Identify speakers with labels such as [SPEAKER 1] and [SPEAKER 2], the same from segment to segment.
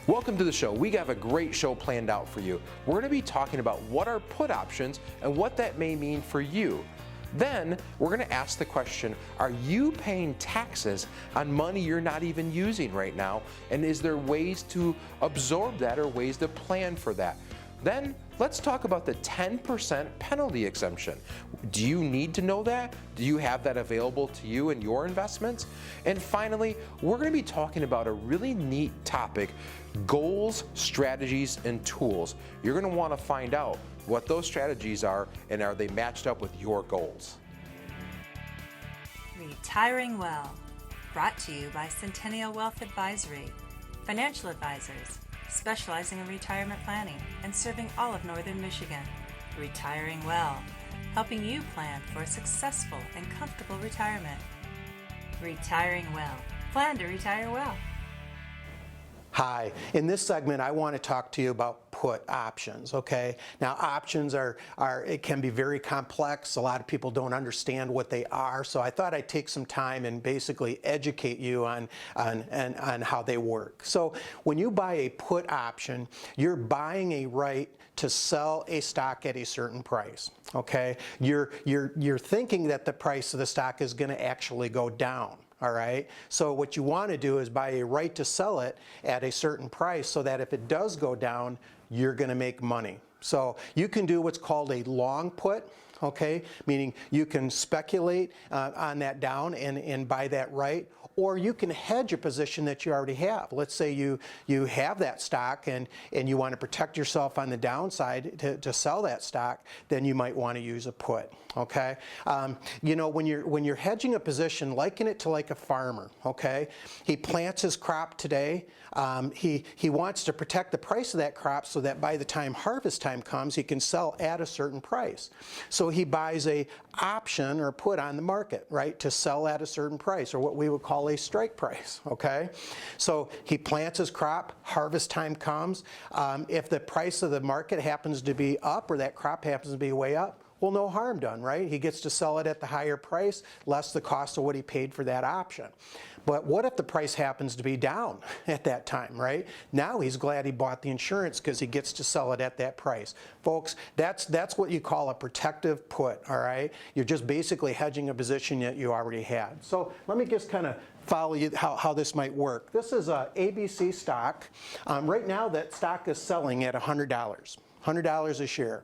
[SPEAKER 1] Welcome to the show. We have a great show planned out for you. We're going to be talking about what are put options and what that may mean for you. Then we're going to ask the question, are you paying taxes on money you're not even using right now? And is there ways to absorb that or ways to plan for that? Then let's talk about the 10% penalty exemption. Do you need to know that? Do you have that available to you in your investments? And finally, we're going to be talking about a really neat topic, goals, strategies, and tools. You're going to want to find out what those strategies are and are they matched up with your goals.
[SPEAKER 2] Retiring Well, brought to you by Centennial Wealth Advisory, financial advisors specializing in retirement planning and serving all of Northern Michigan. Retiring Well, helping you plan for a successful and comfortable retirement. Retiring Well, plan to retire well.
[SPEAKER 3] Hi, in this segment I want to talk to you about put options, okay? Now options it can be very complex. A lot of people don't understand what they are, so I thought I'd take some time and basically educate you on how they work. So when you buy a put option, you're buying a right to sell a stock at a certain price, okay? You're thinking that the price of the stock is going to actually go down. All right, so what you want to do is buy a right to sell it at a certain price so that if it does go down, you're going to make money. So you can do what's called a long put, okay, meaning you can speculate on that down and buy that right, or you can hedge a position that you already have. Let's say you have that stock and you want to protect yourself on the downside to sell that stock, then you might want to use a put, okay? You know, when you're hedging a position, liken it to like a farmer, okay? He plants his crop today. He wants to protect the price of that crop so that by the time harvest time comes, he can sell at a certain price. So he buys a option or put on the market, right, to sell at a certain price, or what we would call a strike price, okay? So he plants his crop, harvest time comes. If the price of the market happens to be up or that crop happens to be way up, well, no harm done, right? He gets to sell it at the higher price, less the cost of what he paid for that option. But what if the price happens to be down at that time, right? Now he's glad he bought the insurance because he gets to sell it at that price. Folks, that's what you call a protective put, all right? You're just basically hedging a position that you already had. So let me just kind of follow you how this might work. This is a ABC stock. Right now that stock is selling at $100. $100 a share.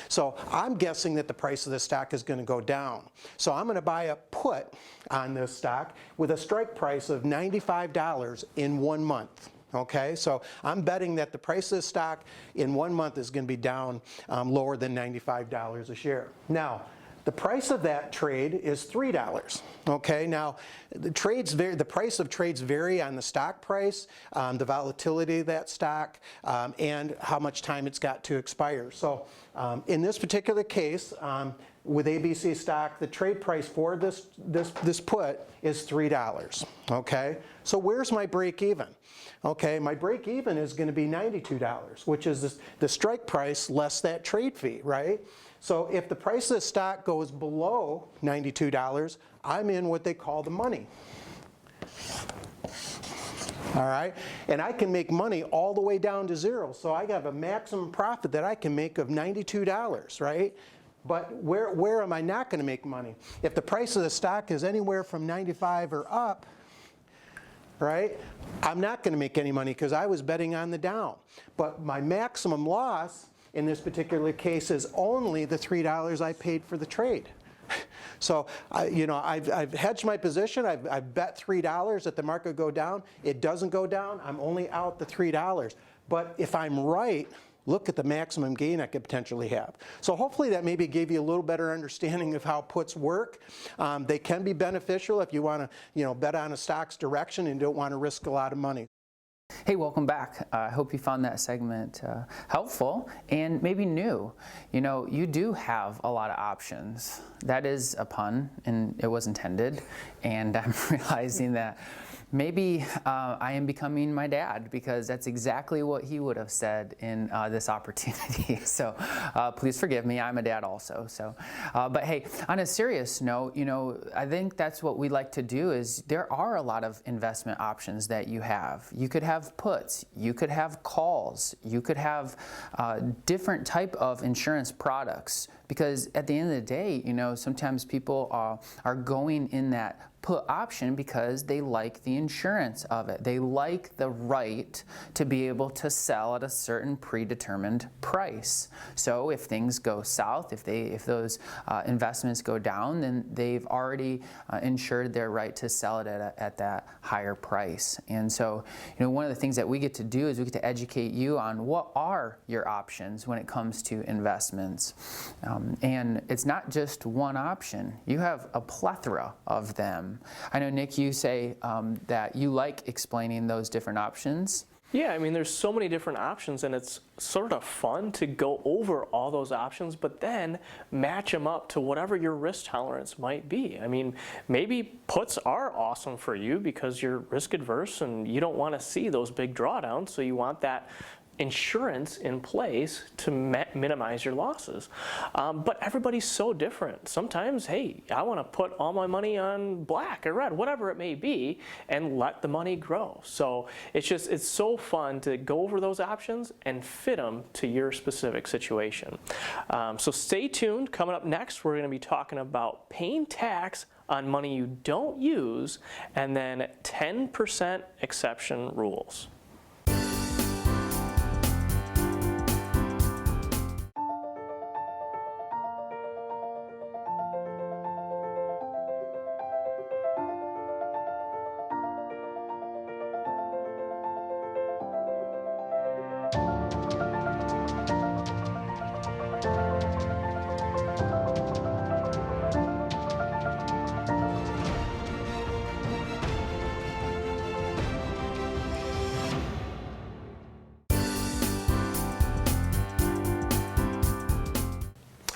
[SPEAKER 3] So I'm guessing that the price of this stock is going to go down. So I'm going to buy a put on this stock with a strike price of $95 in 1 month. Okay, so I'm betting that the price of this stock in 1 month is going to be down lower than $95 a share. Now, the price of that trade is $3. Okay, now the price of trades vary on the stock price, the volatility of that stock, and how much time it's got to expire. So in this particular case, with ABC stock, the trade price for this put is $3. Okay, so where's my break even? Okay, my break even is going to be $92, which is the strike price less that trade fee, right? So if the price of the stock goes below $92, I'm in what they call the money. All right, and I can make money all the way down to zero. So I have a maximum profit that I can make of $92, right? But where am I not going to make money? If the price of the stock is anywhere from 95 or up, right, I'm not going to make any money because I was betting on the down. But my maximum loss in this particular case is only the $3 I paid for the trade. So I've hedged my position. I've bet $3 that the market go down. It doesn't go down. I'm only out the $3. But if I'm right, look at the maximum gain I could potentially have. So hopefully that maybe gave you a little better understanding of how puts work. They can be beneficial if you want to bet on a stock's direction and don't want to risk a lot of money.
[SPEAKER 4] Hey, welcome back. I hope you found that segment helpful and maybe new. You know, you do have a lot of options. That is a pun, and it was intended, and I'm realizing that Maybe I am becoming my dad, because that's exactly what he would have said in this opportunity. So please forgive me, I'm a dad also. So, but hey, on a serious note, I think that's what we like to do. Is there are a lot of investment options that you have. You could have puts, you could have calls, you could have different type of insurance products. Because at the end of the day, sometimes people are going in that put option because they like the insurance of it. They like the right to be able to sell at a certain predetermined price. So if things go south, if those investments go down, then they've already insured their right to sell it at that higher price. And so, one of the things that we get to do is we get to educate you on what are your options when it comes to investments. And it's not just one option. You have a plethora of them. I know, Nick, you say that you like explaining those different options.
[SPEAKER 5] Yeah, there's so many different options, and it's sort of fun to go over all those options, but then match them up to whatever your risk tolerance might be. Maybe puts are awesome for you because you're risk adverse and you don't want to see those big drawdowns, so you want that insurance in place to minimize your losses. But everybody's so different. Sometimes, hey, I want to put all my money on black or red, whatever it may be, and let the money grow. So it's so fun to go over those options and fit them to your specific situation. So stay tuned. Coming up next, we're going to be talking about paying tax on money you don't use, and then 10% exception rules.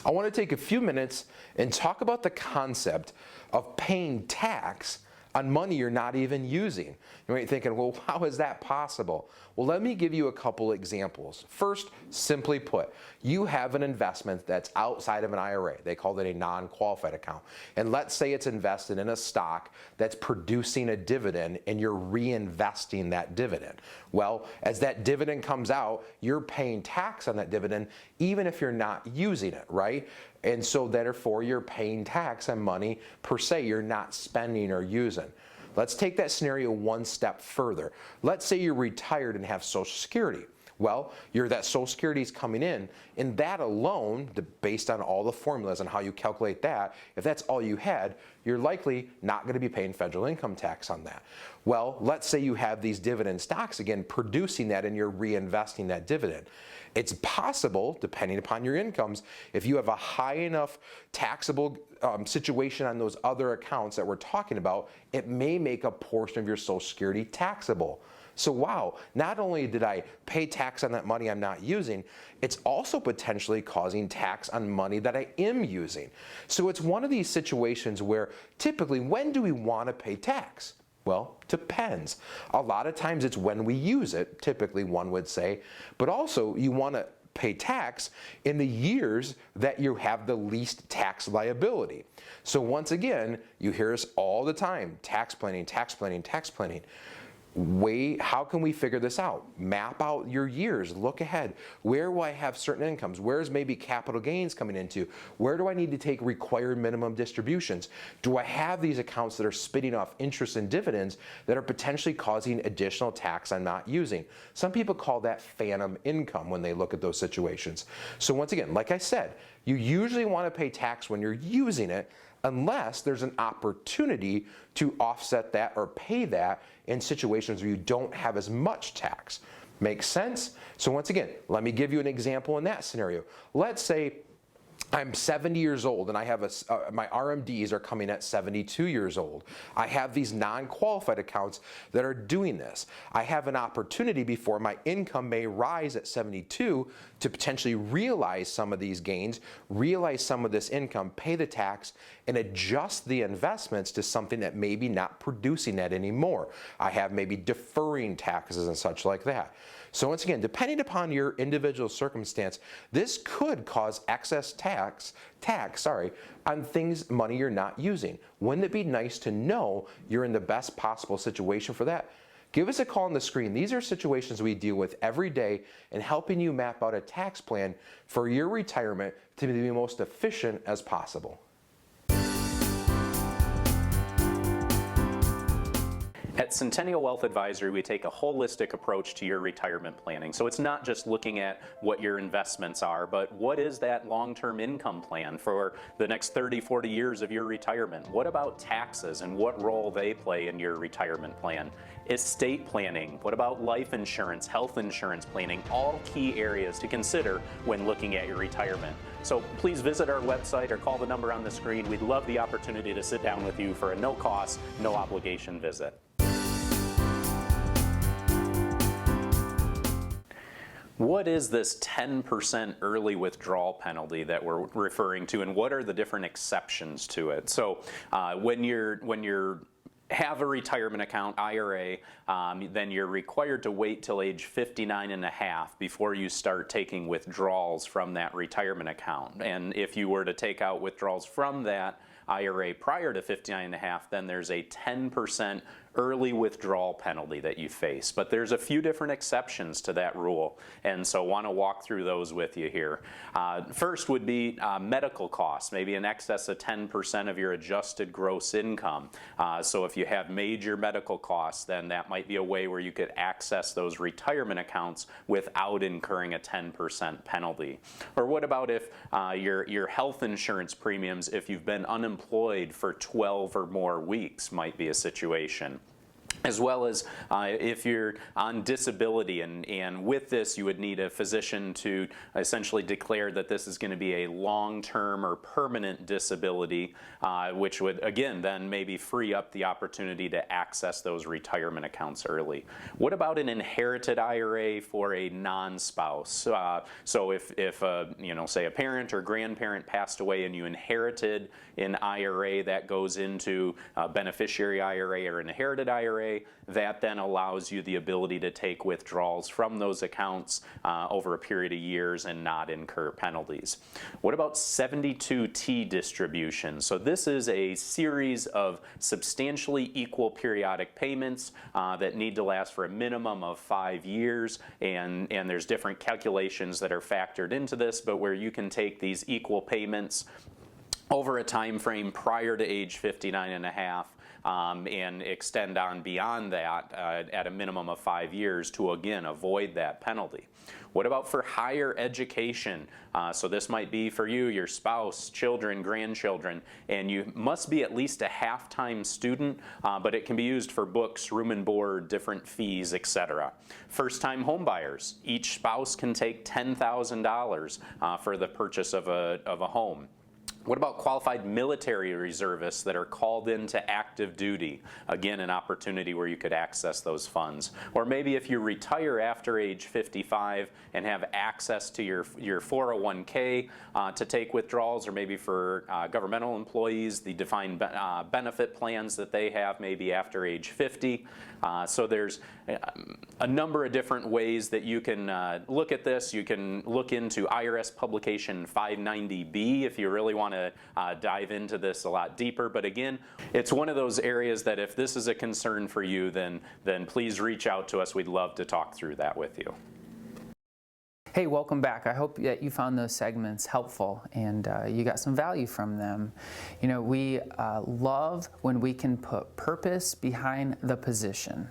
[SPEAKER 1] I want to take a few minutes and talk about the concept of paying tax on money you're not even using. You might be thinking, well, how is that possible? Well, let me give you a couple examples. First, simply put, you have an investment that's outside of an IRA. They call it a non-qualified account. And let's say it's invested in a stock that's producing a dividend and you're reinvesting that dividend. Well, as that dividend comes out, you're paying tax on that dividend even if you're not using it, right? And so therefore you're paying tax on money per se you're not spending or using. Let's take that scenario one step further. Let's say you're retired and have Social Security. Well, that Social Security is coming in, and that alone, based on all the formulas and how you calculate that, if that's all you had, you're likely not going to be paying federal income tax on that. Well, let's say you have these dividend stocks, again, producing that and you're reinvesting that dividend. It's possible, depending upon your incomes, if you have a high enough taxable situation on those other accounts that we're talking about, it may make a portion of your Social Security taxable. So wow, not only did I pay tax on that money I'm not using, it's also potentially causing tax on money that I am using. So it's one of these situations where typically, when do we want to pay tax? Well, depends. A lot of times it's when we use it, typically one would say, but also you want to pay tax in the years that you have the least tax liability. So once again, you hear us all the time, tax planning, tax planning, tax planning. How can we figure this out? Map out your years, look ahead. Where will I have certain incomes? Where's maybe capital gains coming into? Where do I need to take required minimum distributions? Do I have these accounts that are spitting off interest and dividends that are potentially causing additional tax I'm not using? Some people call that phantom income when they look at those situations. So once again, like I said, you usually want to pay tax when you're using it, unless there's an opportunity to offset that or pay that in situations where you don't have as much tax. Makes sense? So once again, let me give you an example in that scenario. Let's say I'm 70 years old and I have my RMDs are coming at 72 years old. I have these non-qualified accounts that are doing this. I have an opportunity before my income may rise at 72 to potentially realize some of these gains, realize some of this income, pay the tax, and adjust the investments to something that maybe not producing that anymore. I have maybe deferring taxes and such like that. So once again, depending upon your individual circumstance, this could cause excess tax on money you're not using. Wouldn't it be nice to know you're in the best possible situation for that? Give us a call on the screen. These are situations we deal with every day in helping you map out a tax plan for your retirement to be the most efficient as possible.
[SPEAKER 6] At Centennial Wealth Advisory, we take a holistic approach to your retirement planning. So it's not just looking at what your investments are, but what is that long-term income plan for the next 30, 40 years of your retirement? What about taxes and what role they play in your retirement plan? Estate planning, what about life insurance, health insurance planning, all key areas to consider when looking at your retirement. So please visit our website or call the number on the screen. We'd love the opportunity to sit down with you for a no-cost, no-obligation visit. What is this 10% early withdrawal penalty that we're referring to, and what are the different exceptions to it? So when you're have a retirement account, IRA, then you're required to wait till age 59 and a half before you start taking withdrawals from that retirement account. And if you were to take out withdrawals from that IRA prior to 59 and a half, then there's a 10% early withdrawal penalty that you face. But there's a few different exceptions to that rule, and so want to walk through those with you here. First would be medical costs, maybe in excess of 10% of your adjusted gross income. So if you have major medical costs, then that might be a way where you could access those retirement accounts without incurring a 10% penalty. Or what about if your health insurance premiums, if you've been unemployed for 12 or more weeks, might be a situation. As well as if you're on disability, and with this you would need a physician to essentially declare that this is going to be a long-term or permanent disability, which would again then maybe free up the opportunity to access those retirement accounts early. What about an inherited IRA for a non-spouse? So if say a parent or grandparent passed away and you inherited an IRA that goes into a beneficiary IRA or an inherited IRA, that then allows you the ability to take withdrawals from those accounts over a period of years and not incur penalties. What about 72T distributions? So this is a series of substantially equal periodic payments that need to last for a minimum of 5 years, and there's different calculations that are factored into this, but where you can take these equal payments over a time frame prior to age 59 and a half, and extend on beyond that at a minimum of 5 years to again avoid that penalty. What about for higher education? So this might be for you, your spouse, children, grandchildren, and you must be at least a half-time student, but it can be used for books, room and board, different fees, etc. First-time homebuyers, each spouse can take $10,000 for the purchase of a home. What about qualified military reservists that are called into active duty? Again, an opportunity where you could access those funds. Or maybe if you retire after age 55 and have access to your 401k to take withdrawals, or maybe for governmental employees, the defined benefit plans that they have maybe after age 50. So there's a number of different ways that you can look at this. You can look into IRS publication 590B if you really want to dive into this a lot deeper. But again, it's one of those areas that if this is a concern for you, then please reach out to us. We'd love to talk through that with you.
[SPEAKER 4] Hey, welcome back. I hope that you found those segments helpful and you got some value from them. You know, we love when we can put purpose behind the position.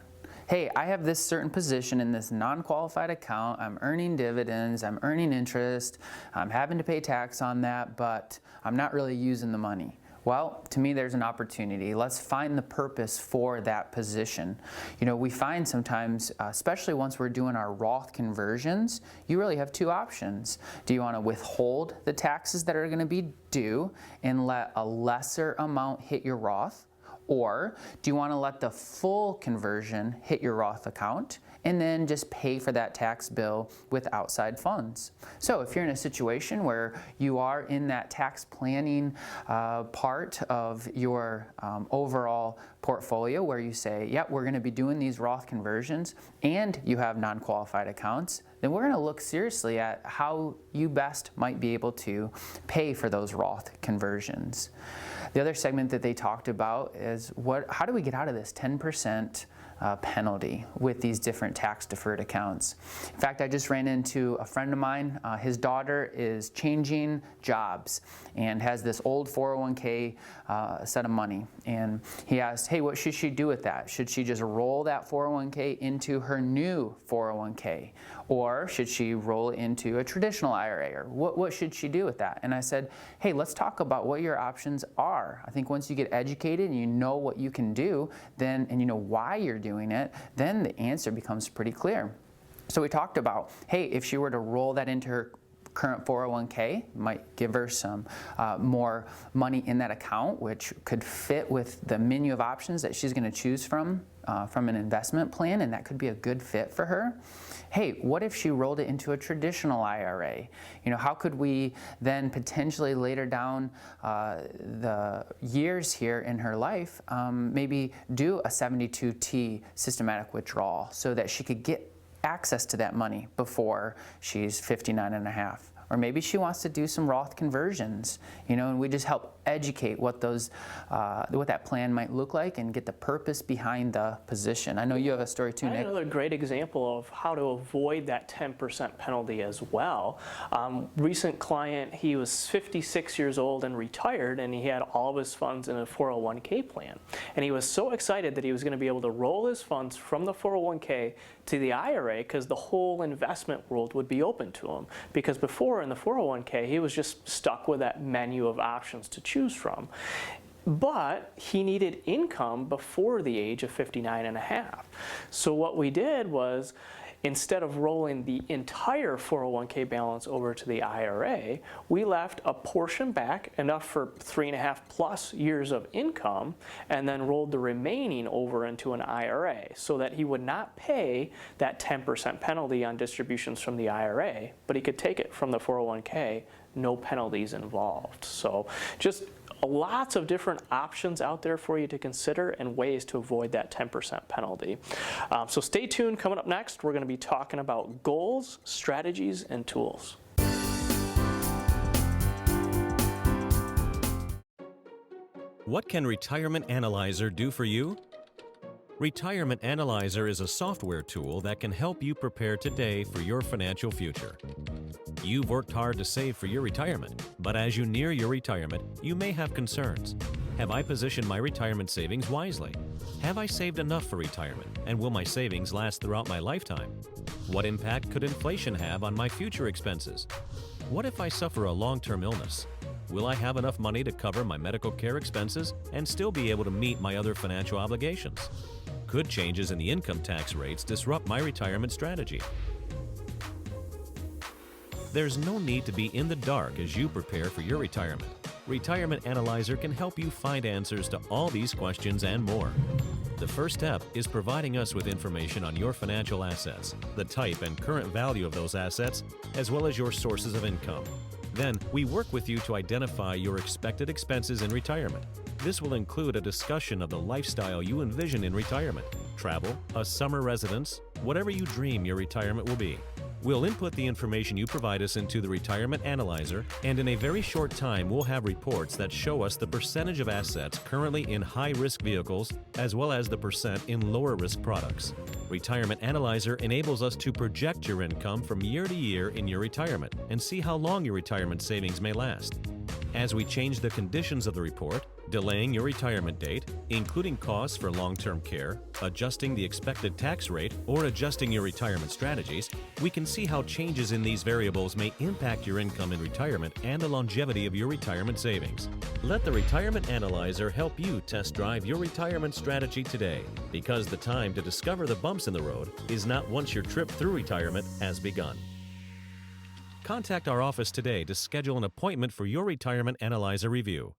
[SPEAKER 4] Hey, I have this certain position in this non-qualified account. I'm earning dividends, I'm earning interest, I'm having to pay tax on that, but I'm not really using the money. Well, to me, there's an opportunity. Let's find the purpose for that position. You know, we find sometimes, especially once we're doing our Roth conversions, you really have two options. Do you want to withhold the taxes that are going to be due and let a lesser amount hit your Roth? Or do you want to let the full conversion hit your Roth account and then just pay for that tax bill with outside funds? So if you're in a situation where you are in that tax planning part of your overall portfolio where you say, yep, we're going to be doing these Roth conversions, and you have non-qualified accounts, then we're going to look seriously at how you best might be able to pay for those Roth conversions. The other segment that they talked about is how do we get out of this 10% penalty with these different tax-deferred accounts. In fact, I just ran into a friend of mine. His daughter is changing jobs and has this old 401k set of money. And he asked, hey, what should she do with that? Should she just roll that 401k into her new 401k? Or should she roll it into a traditional IRA? Or what should she do with that? And I said, hey, let's talk about what your options are. I think once you get educated and you know what you can do, then, and you know why you're doing it, then the answer becomes pretty clear. So we talked about, hey, if she were to roll that into her current 401k, might give her some more money in that account, which could fit with the menu of options that she's going to choose from an investment plan, and that could be a good fit for her. Hey, what if she rolled it into a traditional IRA? You know, how could we then potentially later down the years here in her life maybe do a 72T systematic withdrawal so that she could get access to that money before she's 59 and a half? Or maybe she wants to do some Roth conversions, you know, and we just help educate what that plan might look like and get the purpose behind the position. I know you have a story too,
[SPEAKER 5] I
[SPEAKER 4] Nick.
[SPEAKER 5] had another great example of how to avoid that 10% penalty as well. Recent client, he was 56 years old and retired, and he had all of his funds in a 401k plan. And he was so excited that he was going to be able to roll his funds from the 401k to the IRA because the whole investment world would be open to him. Because before in the 401k, he was just stuck with that menu of options to choose from. But he needed income before the age of 59 and a half. So what we did was, instead of rolling the entire 401k balance over to the IRA, we left a portion back, enough for 3.5+ years of income, and then rolled the remaining over into an IRA so that he would not pay that 10% penalty on distributions from the IRA, but he could take it from the 401k, no penalties involved. So just lots of different options out there for you to consider and ways to avoid that 10% penalty. So stay tuned. Coming up next, we're going to be talking about goals, strategies, and tools.
[SPEAKER 7] What can Retirement Analyzer do for you? Retirement Analyzer is a software tool that can help you prepare today for your financial future. You've worked hard to save for your retirement, but as you near your retirement, you may have concerns. Have I positioned my retirement savings wisely? Have I saved enough for retirement, and will my savings last throughout my lifetime? What impact could inflation have on my future expenses? What if I suffer a long-term illness? Will I have enough money to cover my medical care expenses and still be able to meet my other financial obligations? Could changes in the income tax rates disrupt my retirement strategy? There's no need to be in the dark as you prepare for your retirement. Retirement Analyzer can help you find answers to all these questions and more. The first step is providing us with information on your financial assets, the type and current value of those assets, as well as your sources of income. Then, we work with you to identify your expected expenses in retirement. This will include a discussion of the lifestyle you envision in retirement, travel, a summer residence, whatever you dream your retirement will be. We'll input the information you provide us into the Retirement Analyzer, and in a very short time we'll have reports that show us the percentage of assets currently in high-risk vehicles as well as the percent in lower-risk products. Retirement Analyzer enables us to project your income from year to year in your retirement and see how long your retirement savings may last. As we change the conditions of the report, delaying your retirement date, including costs for long-term care, adjusting the expected tax rate, or adjusting your retirement strategies, we can see how changes in these variables may impact your income in retirement and the longevity of your retirement savings. Let the Retirement Analyzer help you test drive your retirement strategy today, because the time to discover the bumps in the road is not once your trip through retirement has begun. Contact our office today to schedule an appointment for your Retirement Analyzer review.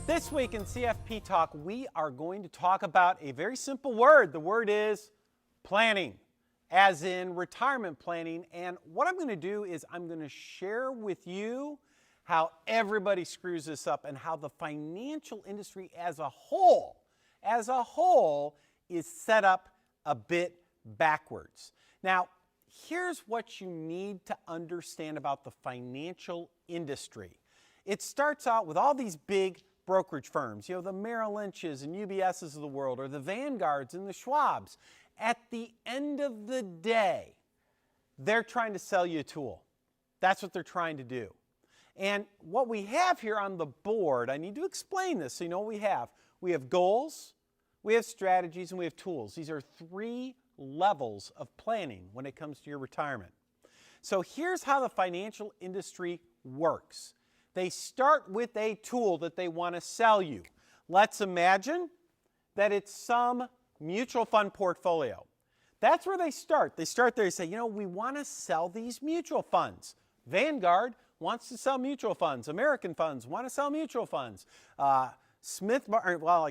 [SPEAKER 8] This week in CFP Talk, we are going to talk about a very simple word. The word is planning, as in retirement planning. And what I'm going to do is I'm going to share with you how everybody screws this up and how the financial industry as a whole is set up a bit backwards. Now, here's what you need to understand about the financial industry. It starts out with all these big brokerage firms, the Merrill Lynch's and UBS's of the world, or the Vanguards and the Schwab's. At the end of the day, they're trying to sell you a tool. That's what they're trying to do. And what we have here on the board, I need to explain this so you know what we have. We have goals, we have strategies, and we have tools. These are 3 levels of planning when it comes to your retirement. So here's how the financial industry works. They start with a tool that they want to sell you. Let's imagine that it's some mutual fund portfolio. That's where they start. They start there and say, we want to sell these mutual funds. Vanguard wants to sell mutual funds. American funds want to sell mutual funds. I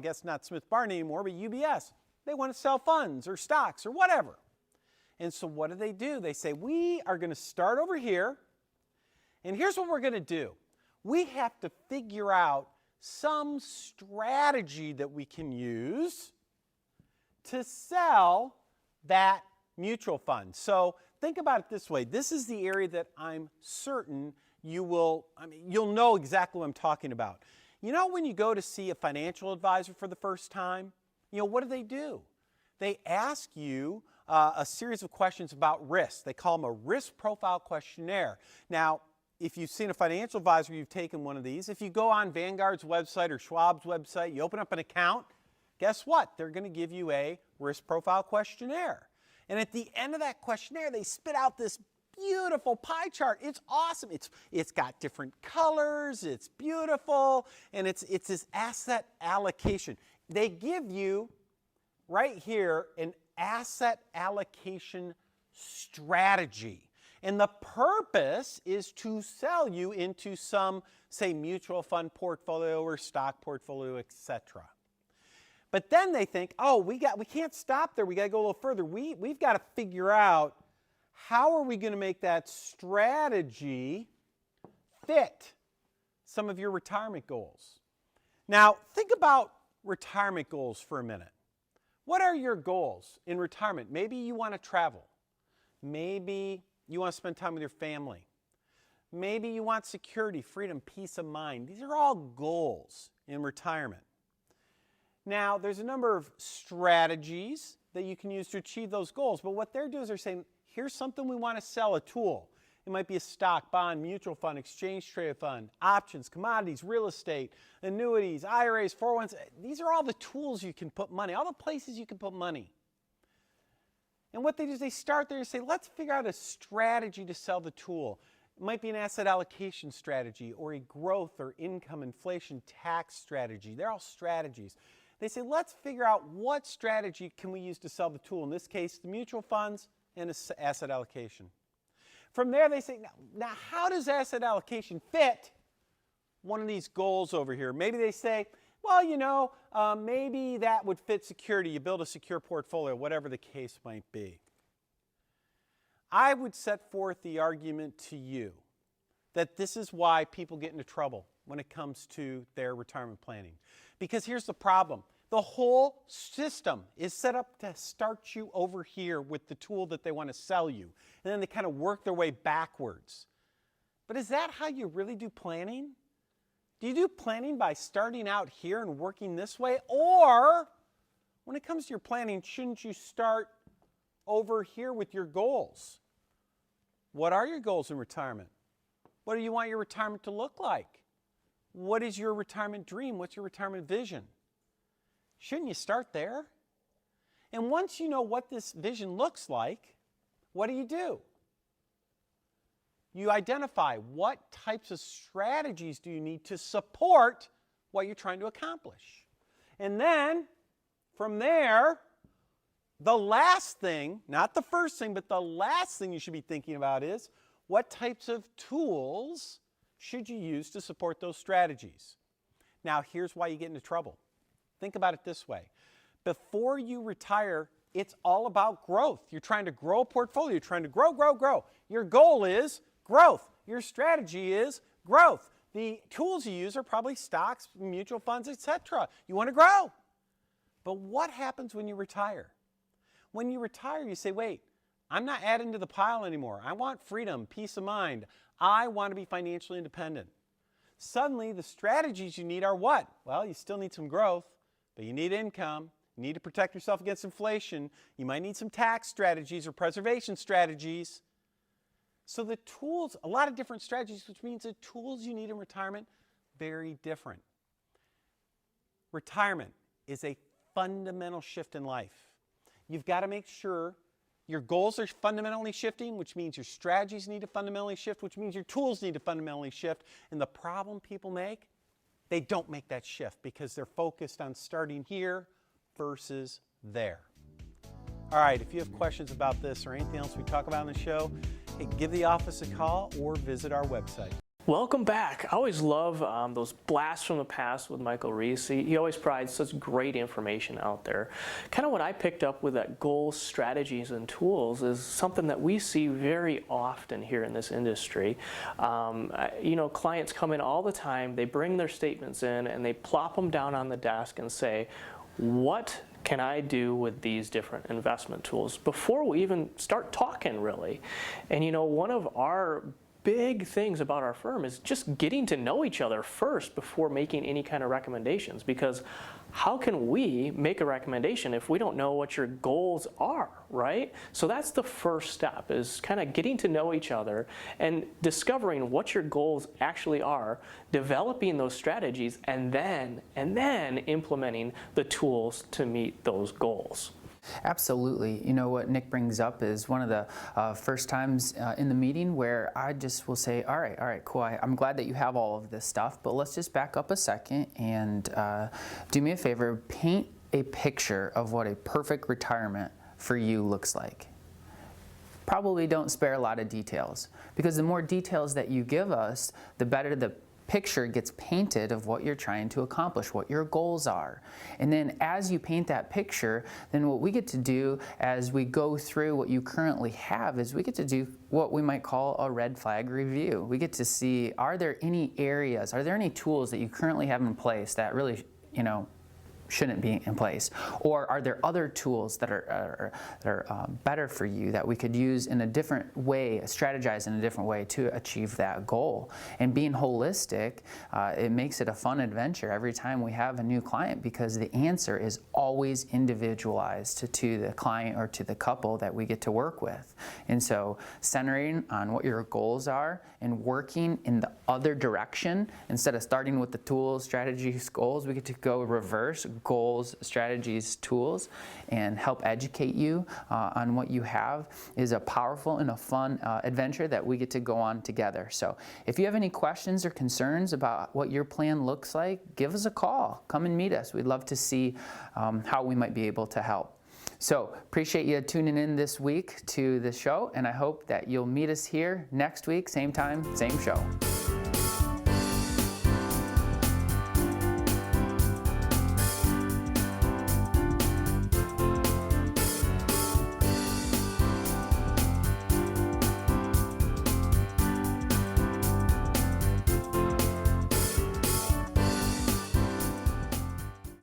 [SPEAKER 8] guess not Smith Barney anymore, but UBS, they want to sell funds or stocks or whatever. And so what do? They say, we are going to start over here, and here's what we're going to do. We have to figure out some strategy that we can use to sell that mutual fund. So think about it this way. This is the area that I'm certain you'll know exactly what I'm talking about. When you go to see a financial advisor for the first time, what do? They ask you a series of questions about risk. They call them a risk profile questionnaire. Now, if you've seen a financial advisor, you've taken one of these. If you go on Vanguard's website or Schwab's website, you open up an account, guess what? They're going to give you a risk profile questionnaire. And at the end of that questionnaire, they spit out this beautiful pie chart. It's awesome. It's got different colors. It's beautiful. And it's this asset allocation. They give you right here an asset allocation strategy. And the purpose is to sell you into some, say, mutual fund portfolio or stock portfolio, etc. But then they think, we can't stop there. We got to go a little further. We've got to figure out how are we going to make that strategy fit some of your retirement goals. Now, think about retirement goals for a minute. What are your goals in retirement? Maybe you want to travel. Maybe you want to spend time with your family. Maybe you want security, freedom, peace of mind. These are all goals in retirement. Now, there's a number of strategies that you can use to achieve those goals, but what they're doing is they're saying, here's something we want to sell, a tool. It might be a stock, bond, mutual fund, exchange traded fund, options, commodities, real estate, annuities, IRAs, 401s. These are all the tools you can put money, all the places you can put money. And what they do is they start there and say, let's figure out a strategy to sell the tool. It might be an asset allocation strategy or a growth or income inflation tax strategy. They're all strategies. They say, let's figure out what strategy can we use to sell the tool. In this case, the mutual funds and asset allocation. From there, they say, now how does asset allocation fit one of these goals over here? Maybe they say, well, maybe that would fit security. You build a secure portfolio, whatever the case might be. I would set forth the argument to you that this is why people get into trouble when it comes to their retirement planning. Because here's the problem. The whole system is set up to start you over here with the tool that they want to sell you. And then they kind of work their way backwards. But is that how you really do planning? Do you do planning by starting out here and working this way? Or when it comes to your planning, shouldn't you start over here with your goals. What are your goals in retirement? What do you want your retirement to look like? What is your retirement dream? What's your retirement vision? Shouldn't you start there? And once you know what this vision looks like, what do? You identify what types of strategies do you need to support what you're trying to accomplish. And then, from there, the last thing, not the first thing, but the last thing you should be thinking about is what types of tools should you use to support those strategies. Now, here's why you get into trouble. Think about it this way. Before you retire, it's all about growth. You're trying to grow a portfolio. You're trying to grow. Your goal is growth. Your strategy is growth. The tools you use are probably stocks, mutual funds, etc. You want to grow. But what happens when you retire? When you retire, you say, wait, I'm not adding to the pile anymore. I want freedom, peace of mind. I want to be financially independent. Suddenly, the strategies you need are what? Well, you still need some growth, but you need income. You need to protect yourself against inflation. You might need some tax strategies or preservation strategies. So the tools, a lot of different strategies, which means the tools you need in retirement, very different. Retirement is a fundamental shift in life. You've got to make sure your goals are fundamentally shifting, which means your strategies need to fundamentally shift, which means your tools need to fundamentally shift. And the problem people make, they don't make that shift because they're focused on starting here versus there. All right, if you have questions about this or anything else we talk about in the show, hey, give the office a call or visit our website.
[SPEAKER 5] Welcome back. I always love those blasts from the past with Michael Reese. He always provides such great information out there. Kind of what I picked up with that goals, strategies, and tools is something that we see very often here in this industry. You know, clients come in all the time, they bring their statements in, and they plop them down on the desk and say, what can I do with these different investment tools before we even start talking, really? And you know, one of our big things about our firm is just getting to know each other first before making any kind of recommendations, because how can we make a recommendation if we don't know what your goals are, right? So that's the first step, is kind of getting to know each other and discovering what your goals actually are, developing those strategies, and then implementing the tools to meet those goals.
[SPEAKER 4] Absolutely. You know, what Nick brings up is one of the first times in the meeting where I just will say, all right, cool. I'm glad that you have all of this stuff, but let's just back up a second and do me a favor, paint a picture of what a perfect retirement for you looks like. Probably don't spare a lot of details, because the more details that you give us, the better the picture gets painted of what you're trying to accomplish, what your goals are. And then as you paint that picture, then what we get to do as we go through what you currently have is we get to do what we might call a red flag review. We get to see, are there any areas, are there any tools that you currently have in place that really, you know, shouldn't be in place? Or are there other tools that are better for you that we could use in a different way, strategize in a different way to achieve that goal? And being holistic, it makes it a fun adventure every time we have a new client, because the answer is always individualized to the client or to the couple that we get to work with. And so centering on what your goals are and working in the other direction, instead of starting with the tools, strategies, goals, we get to go reverse, goals, strategies, tools, and help educate you on what you have, is a powerful and a fun adventure that we get to go on together. So if you have any questions or concerns about what your plan looks like, give us a call. Come and meet us. We'd love to see how we might be able to help. So appreciate you tuning in this week to the show, and I hope that you'll meet us here next week, same time, same show.